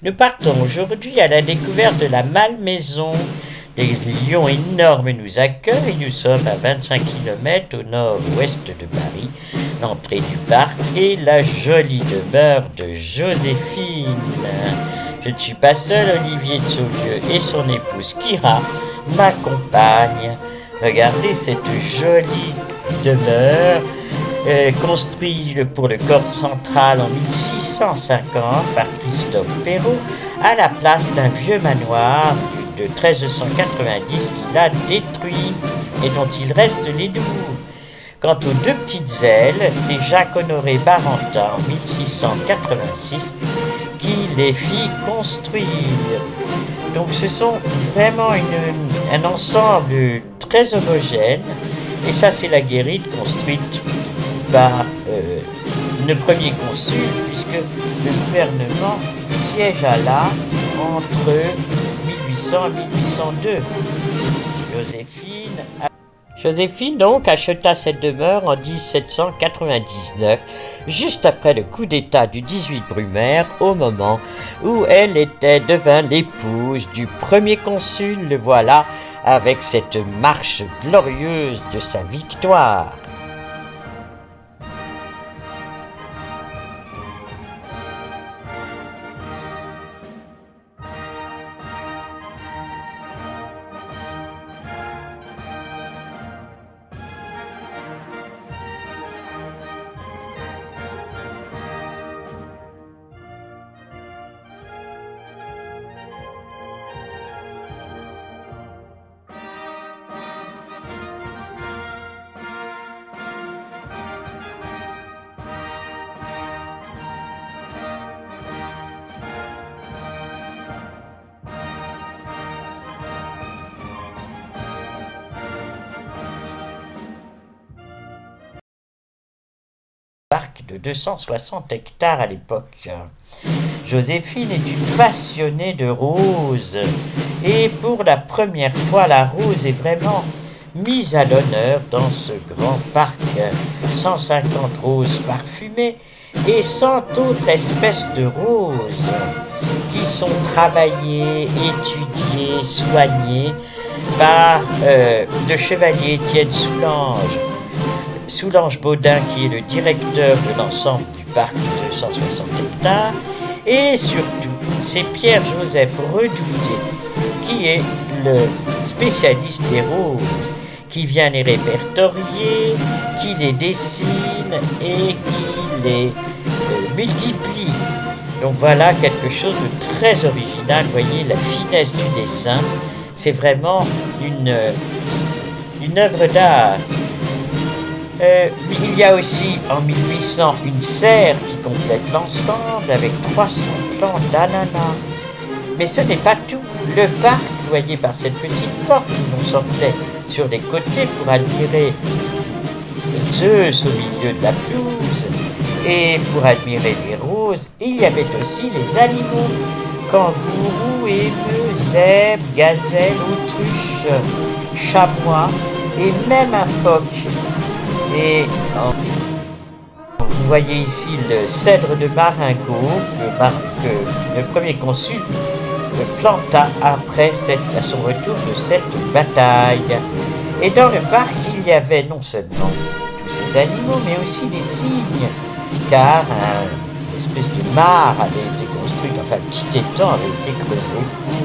Nous partons aujourd'hui à la découverte de la Malmaison. Des lions énormes nous accueillent. Nous sommes à 25 km au nord-ouest de Paris. L'entrée du parc est la jolie demeure de Joséphine. Je ne suis pas seul, Olivier de Saulieu et son épouse Kira m'accompagnent. Regardez cette jolie demeure construite pour le corps central en 1650 par Christophe Perrault à la place d'un vieux manoir de 1390 qu'il a détruit et dont il reste les douves. Quant aux deux petites ailes, c'est Jacques-Honoré Barentin en 1686 qui les fit construire. Donc ce sont vraiment un ensemble très homogène. Et ça, c'est la guérite construite par le premier consul, puisque le gouvernement siégea là entre 1800 et 1802. Joséphine donc acheta cette demeure en 1799, juste après le coup d'État du 18 Brumaire, au moment où elle devint l'épouse du premier consul. Le voilà avec cette marche glorieuse de sa victoire. Parc de 260 hectares à l'époque. Joséphine est une passionnée de roses et pour la première fois la rose est vraiment mise à l'honneur dans ce grand parc. 150 roses parfumées et 100 autres espèces de roses qui sont travaillées, étudiées, soignées par le chevalier Étienne Soulange Baudin, qui est le directeur de l'ensemble du parc de 260 hectares, et surtout c'est Pierre-Joseph Redouté, qui est le spécialiste des roses, qui vient les répertorier, qui les dessine et qui les multiplie. Donc voilà quelque chose de très original. Vous voyez la finesse du dessin, c'est vraiment une œuvre d'art. Il y a aussi en 1800 une serre qui complète l'ensemble avec 300 plants d'ananas. Mais ce n'est pas tout. Le parc, vous voyez par cette petite porte où l'on sortait sur les côtés pour admirer Zeus au milieu de la pelouse et pour admirer les roses, il y avait aussi les animaux, kangourous, émeus, zèbres, gazelles, autruches, chamois et même un phoque. Et vous voyez ici le cèdre de Marengo que le premier consul planta à son retour de cette bataille. Et dans le parc, il y avait non seulement tous ces animaux, mais aussi des cygnes, car une espèce de mare avait été construite, enfin un petit étang avait été creusé pour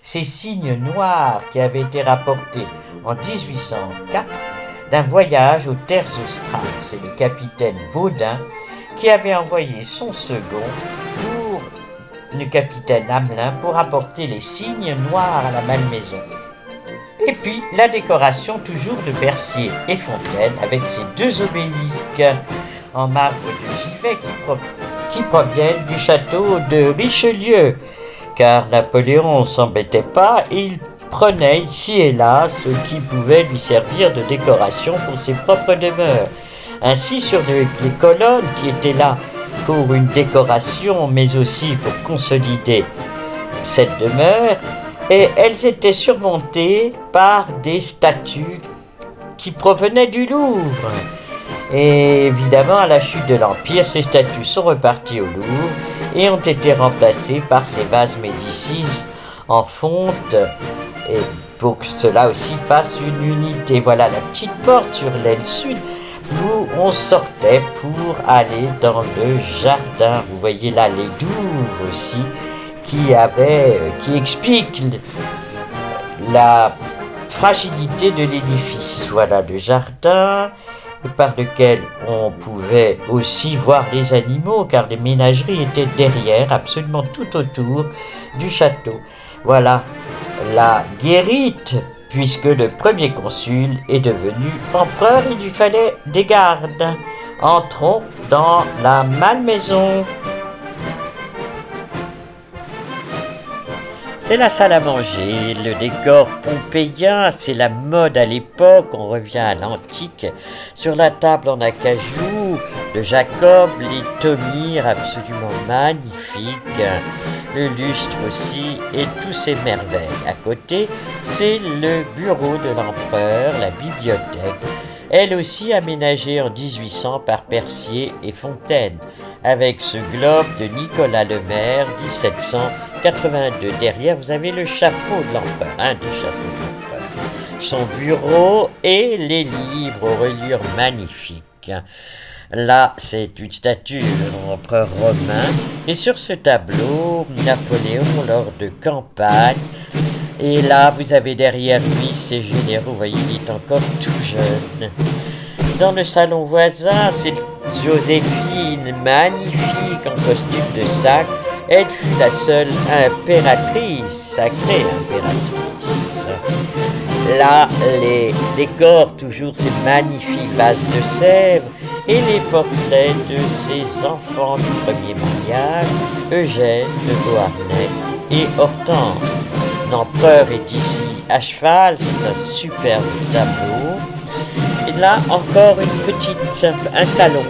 ces cygnes noirs qui avaient été rapportés en 1804 d'un voyage aux terres australes. C'est le capitaine Baudin qui avait envoyé son second pour le capitaine Hamelin pour apporter les cygnes noirs à la Malmaison. Et puis la décoration toujours de Bercier et Fontaine avec ces deux obélisques en marbre de Givet qui proviennent du château de Richelieu, car Napoléon ne s'embêtait pas et il prenait ici et là ce qui pouvait lui servir de décoration pour ses propres demeures. Ainsi, sur les colonnes qui étaient là pour une décoration, mais aussi pour consolider cette demeure, et elles étaient surmontées par des statues qui provenaient du Louvre. Et évidemment, à la chute de l'Empire, ces statues sont reparties au Louvre et ont été remplacées par ces vases Médicis en fonte, et pour que cela aussi fasse une unité. Voilà la petite porte sur l'aile sud où on sortait pour aller dans le jardin. Vous voyez là les douves aussi qui expliquent la fragilité de l'édifice. Voilà le jardin par lequel on pouvait aussi voir les animaux, car les ménageries étaient derrière, absolument tout autour du château. Voilà la guérite, puisque le premier consul est devenu empereur, il lui fallait des gardes. Entrons dans la malmaison. C'est la salle à manger, le décor pompéien, c'est la mode à l'époque, on revient à l'antique. Sur la table en acajou, le Jacob, les thomires absolument magnifiques, le lustre aussi et tous ces merveilles. À côté, c'est le bureau de l'empereur, la bibliothèque, elle aussi aménagée en 1800 par Percier et Fontaine, avec ce globe de Nicolas Lemaire, 1782. Derrière, vous avez le chapeau de l'empereur, un des chapeaux de l'empereur, son bureau et les livres aux reliures magnifiques. Là, c'est une statue de l'empereur romain, et sur ce tableau, Napoléon lors de campagne. Et là, vous avez derrière lui ses généraux, vous voyez, il est encore tout jeune. Dans le salon voisin, c'est Joséphine, magnifique en costume de sac. Elle fut la seule impératrice, sacrée impératrice. Là, les décors, toujours ces magnifiques vases de sèvres et les portraits de ses enfants du premier mariage, Eugène de Beauharnais et Hortense. L'empereur est ici à cheval, c'est un superbe tableau. Et là, encore un salon,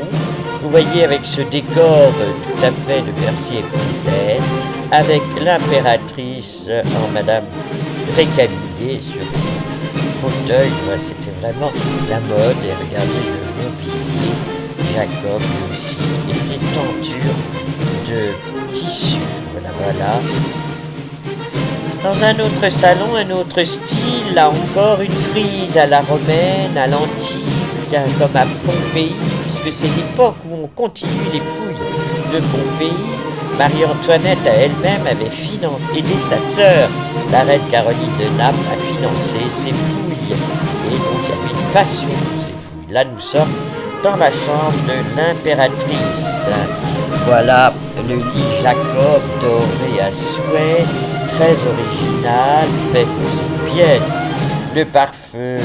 vous voyez, avec ce décor tout à fait de Percier et Fontaine, avec l'impératrice en Madame Récamier sur ses fauteuils. C'était vraiment la mode. Et regardez le mobilier, Jacob aussi, et ses tentures de tissu. Voilà. Dans un autre salon, un autre style, là encore une frise à la romaine, à l'antique, comme à Pompéi, puisque c'est l'époque où on continue les fouilles de Pompéi. Marie-Antoinette à elle-même avait aidé sa sœur, la reine Caroline de Naples, à financer ces fouilles. Et donc il y avait une passion pour ces fouilles. Là nous sommes dans la chambre de l'impératrice. Voilà le lit Jacob doré à souhait, très original, fait pour cette pièce. Le pare-feu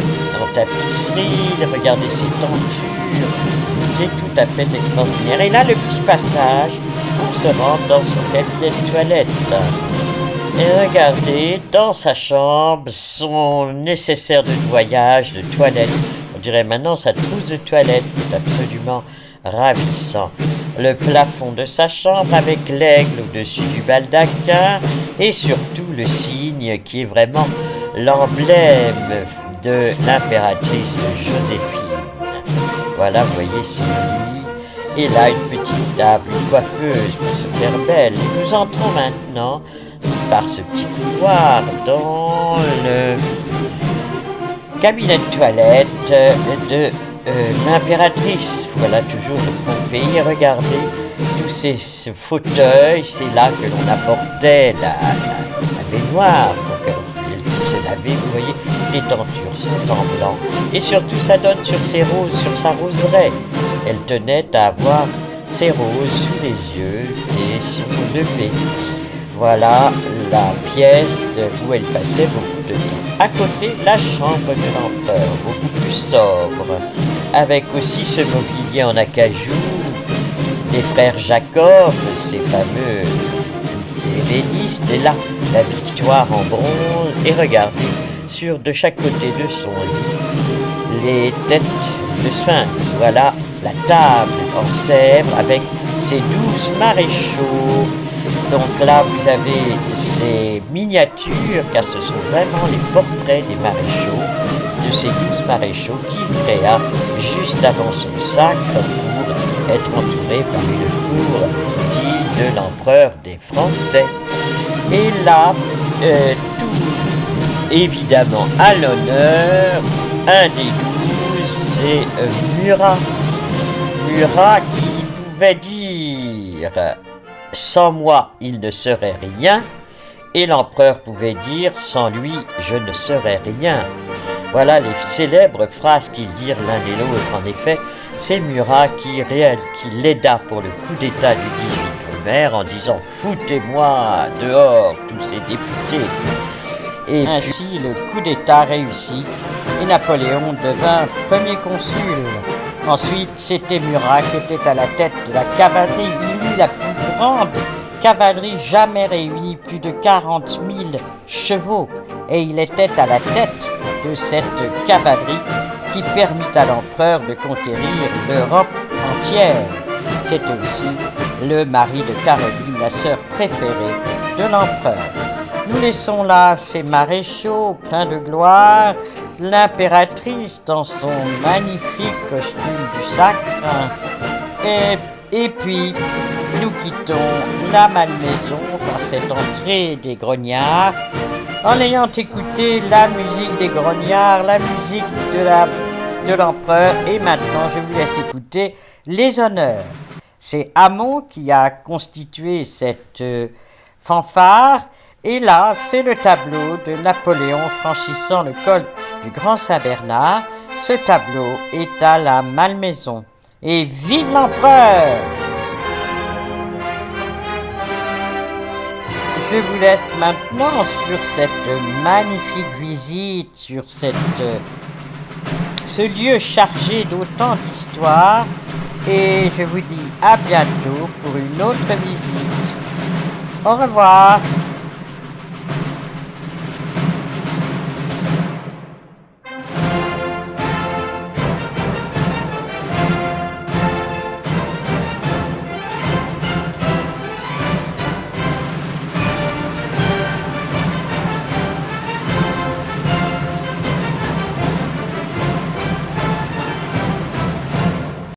en tapisserie, regardez ces tentures, c'est tout à fait extraordinaire. Et là, le petit passage pour se rendre dans son cabinet de toilette. Et regardez, dans sa chambre, son nécessaire de voyage, de toilette. On dirait maintenant sa trousse de toilette, est absolument ravissant. Le plafond de sa chambre avec l'aigle au-dessus du baldaquin et surtout le cygne qui est vraiment l'emblème de l'impératrice Joséphine. Voilà, vous voyez ce lit. Et là, une petite table, une coiffeuse pour se faire belle. Et nous entrons maintenant par ce petit couloir dans le cabinet de toilette de l'impératrice. Voilà, toujours de Pompéi. Regardez tous ces fauteuils, c'est là que l'on apportait la baignoire pour qu'elle puisse se laver. Vous voyez, les tentures sont en blanc. Et surtout, ça donne sur ses roses, sur sa roseraie. Elle tenait à avoir ses roses sous les yeux et sur le lever. Voilà la pièce où elle passait beaucoup de temps. À côté, la chambre de l'empereur, beaucoup plus sobre, avec aussi ce mobilier en acajou, des frères Jacob, ces fameux ébénistes, et là, la victoire en bronze, et regardez, de chaque côté de son lit, les têtes de sphinx. Voilà la table en sèvres avec ses 12 maréchaux. Donc là, vous avez ces miniatures, car ce sont vraiment les portraits des maréchaux de de ses 12 maréchaux qu'il créa juste avant son sacre pour être entouré par une cour dite de l'empereur des Français. Et là, tout évidemment à l'honneur, un des 12, c'est Murat. Murat qui pouvait dire « Sans moi, il ne serait rien », et l'empereur pouvait dire « Sans lui, je ne serais rien ». Voilà les célèbres phrases qu'ils dirent l'un et l'autre. En effet, c'est Murat qui l'aida pour le coup d'État du 18 Brumaire en disant « Foutez-moi dehors tous ces députés ». Et ainsi, le coup d'État réussit et Napoléon devint premier consul. Ensuite, c'était Murat qui était à la tête de la cavalerie. Il eut la plus grande cavalerie jamais réunie, plus de 40 000 chevaux. Et il était à la tête de cette cavalerie qui permit à l'empereur de conquérir l'Europe entière. C'était aussi le mari de Caroline, la sœur préférée de l'empereur. Nous laissons là ces maréchaux pleins de gloire, l'impératrice dans son magnifique costume du sacre, et puis nous quittons la Malmaison par cette entrée des grognards, en ayant écouté la musique des grognards, la musique de l'empereur, et maintenant je vous laisse écouter les honneurs. C'est Hamon qui a constitué cette fanfare. Et là, c'est le tableau de Napoléon franchissant le col du Grand Saint-Bernard. Ce tableau est à la Malmaison. Et vive l'empereur! Je vous laisse maintenant sur cette magnifique visite, sur ce lieu chargé d'autant d'histoire. Et je vous dis à bientôt pour une autre visite. Au revoir!